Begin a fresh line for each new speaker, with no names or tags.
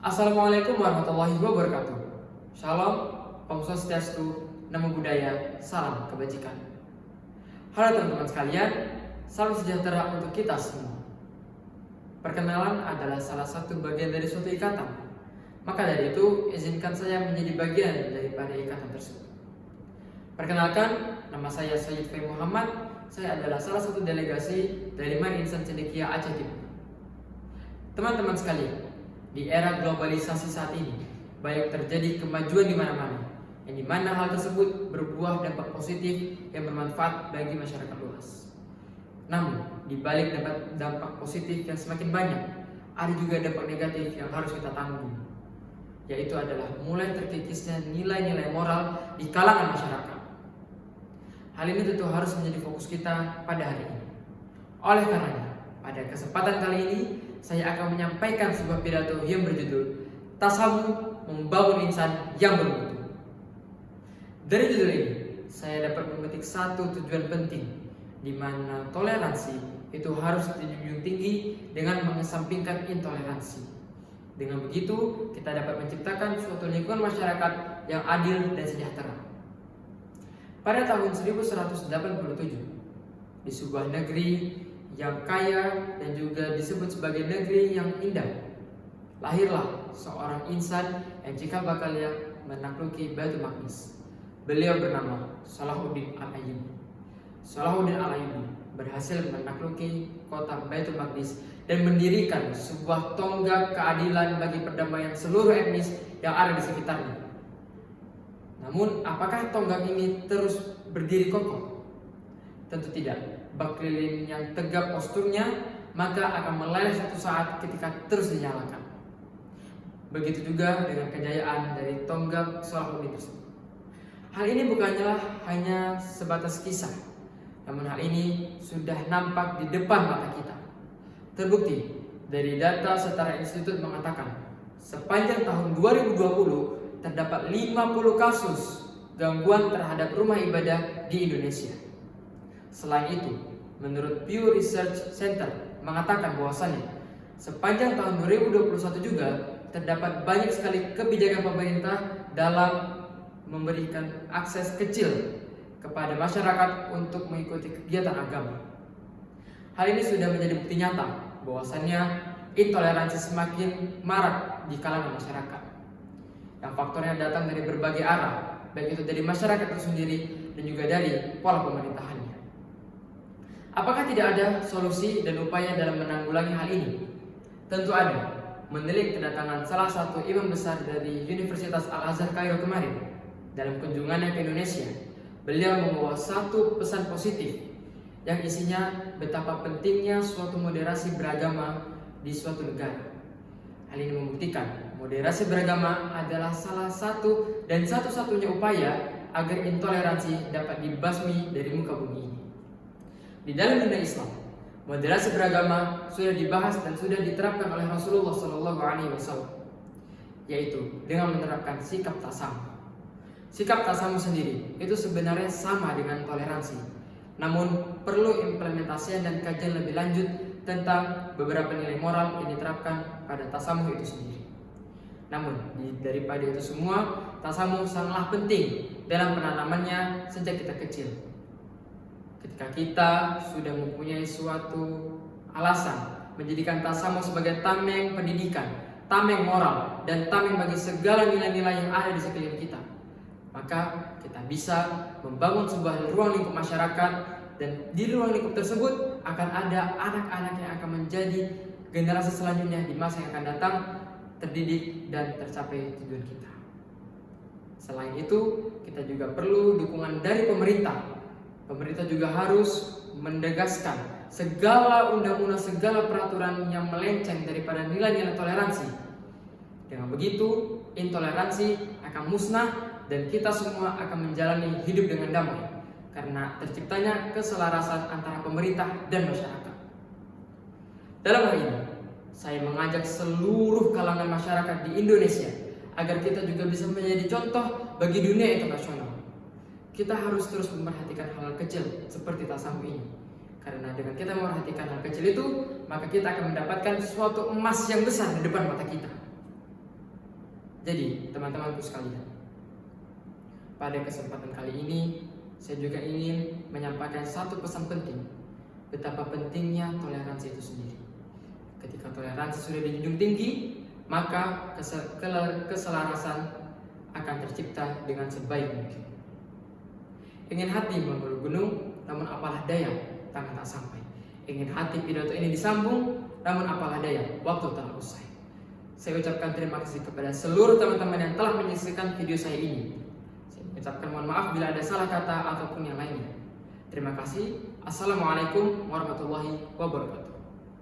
Assalamualaikum warahmatullahi wabarakatuh. Shalom, Om Swastiastu, Namo Buddhaya, salam kebajikan. Halo teman-teman sekalian, salam sejahtera untuk kita semua. Perkenalan adalah salah satu bagian dari suatu ikatan. Maka dari itu, izinkan saya menjadi bagian daripada ikatan tersebut. Perkenalkan, nama saya Sayyid Fai Muhammad. Saya adalah salah satu delegasi dari Man Insan Cendekia Aceh Timur. Teman-teman sekalian, di era globalisasi saat ini, banyak terjadi kemajuan di mana-mana, yang dimana hal tersebut berbuah dampak positif yang bermanfaat bagi masyarakat luas. Namun, di balik dampak positif yang semakin banyak, ada juga dampak negatif yang harus kita tanggung, yaitu adalah mulai terkikisnya nilai-nilai moral di kalangan masyarakat. Hal ini tentu harus menjadi fokus kita pada hari ini. Oleh karenanya, pada kesempatan kali ini, saya akan menyampaikan sebuah pidato yang berjudul Tasamu Membangun Insan yang Bermutu. Dari judul ini, saya dapat memetik satu tujuan penting, di mana toleransi itu harus dijunjung tinggi dengan mengesampingkan intoleransi. Dengan begitu, kita dapat menciptakan suatu lingkungan masyarakat yang adil dan sejahtera. Pada tahun 1187, di sebuah negeri yang kaya dan juga disebut sebagai negeri yang indah, lahirlah seorang insan yang cikal bakal yang menakluki Baitul Maqdis. Beliau bernama Salahuddin Al-Ayyubi. Salahuddin Al-Ayyubi berhasil menakluki kota Baitul Maqdis dan mendirikan sebuah tonggak keadilan bagi perdamaian seluruh etnis yang ada di sekitarnya. Namun, apakah tonggak ini terus berdiri kokoh? Tentu tidak. Bak lilin yang tegap posturnya maka akan meleleh suatu saat ketika terus dinyalakan. Begitu juga dengan kejayaan dari tonggak Salahuddin tersebut. Hal ini bukanlah hanya sebatas kisah, namun hal ini sudah nampak di depan mata kita. Terbukti dari data Setara Institut mengatakan sepanjang tahun 2020 terdapat 50 kasus gangguan terhadap rumah ibadah di Indonesia. Selain itu, menurut Pew Research Center mengatakan bahwasannya sepanjang tahun 2021 juga terdapat banyak sekali kebijakan pemerintah dalam memberikan akses kecil kepada masyarakat untuk mengikuti kegiatan agama. Hal ini sudah menjadi bukti nyata bahwasannya intoleransi semakin marak di kalangan masyarakat, yang faktornya datang dari berbagai arah, baik itu dari masyarakat itu sendiri dan juga dari pola pemerintahannya. Apakah tidak ada solusi dan upaya dalam menanggulangi hal ini? Tentu ada. Menilik kedatangan salah satu imam besar dari Universitas Al-Azhar Kairo kemarin dalam kunjungannya ke Indonesia, beliau membawa satu pesan positif yang isinya betapa pentingnya suatu moderasi beragama di suatu negara. Hal ini membuktikan moderasi beragama adalah salah satu dan satu-satunya upaya agar intoleransi dapat dibasmi dari muka bumi ini. Di dalam dunia Islam, moderasi beragama sudah dibahas dan sudah diterapkan oleh Rasulullah SAW, yaitu dengan menerapkan sikap tasamu. Sikap tasamu sendiri itu sebenarnya sama dengan toleransi, namun perlu implementasian dan kajian lebih lanjut tentang beberapa nilai moral yang diterapkan pada tasamu itu sendiri. Namun, daripada itu semua, tasamu sangatlah penting dalam penanamannya sejak kita kecil. Ketika kita sudah mempunyai suatu alasan menjadikan tasamu sebagai tameng pendidikan, tameng moral, dan tameng bagi segala nilai-nilai yang ada di sekeliling kita, maka kita bisa membangun sebuah ruang lingkup masyarakat, dan di ruang lingkup tersebut akan ada anak-anak yang akan menjadi generasi selanjutnya di masa yang akan datang, terdidik dan tercapai tujuan kita. Selain itu, kita juga perlu dukungan dari pemerintah. Pemerintah juga harus mendegaskan segala undang-undang, segala peraturan yang melenceng daripada nilai-nilai toleransi. Dengan begitu, intoleransi akan musnah dan kita semua akan menjalani hidup dengan damai karena terciptanya keselarasan antara pemerintah dan masyarakat. Dalam hal ini, saya mengajak seluruh kalangan masyarakat di Indonesia agar kita juga bisa menjadi contoh bagi dunia internasional. Kita harus terus memperhatikan hal kecil seperti tasamu ini. Karena dengan kita memperhatikan hal kecil itu, maka kita akan mendapatkan suatu emas yang besar di depan mata kita. Jadi, teman-temanku sekalian, pada kesempatan kali ini, saya juga ingin menyampaikan satu pesan penting, betapa pentingnya toleransi itu sendiri. Ketika toleransi sudah dijunjung tinggi, maka keselarasan akan tercipta dengan sebaik mungkin. Ingin hati menggulung gunung, namun apalah daya, tangan tak sampai. Ingin hati pidato ini disambung, namun apalah daya, waktu telah usai. Saya ucapkan terima kasih kepada seluruh teman-teman yang telah menyaksikan video saya ini. Saya ucapkan mohon maaf bila ada salah kata ataupun yang lainnya. Terima kasih. Assalamualaikum warahmatullahi wabarakatuh.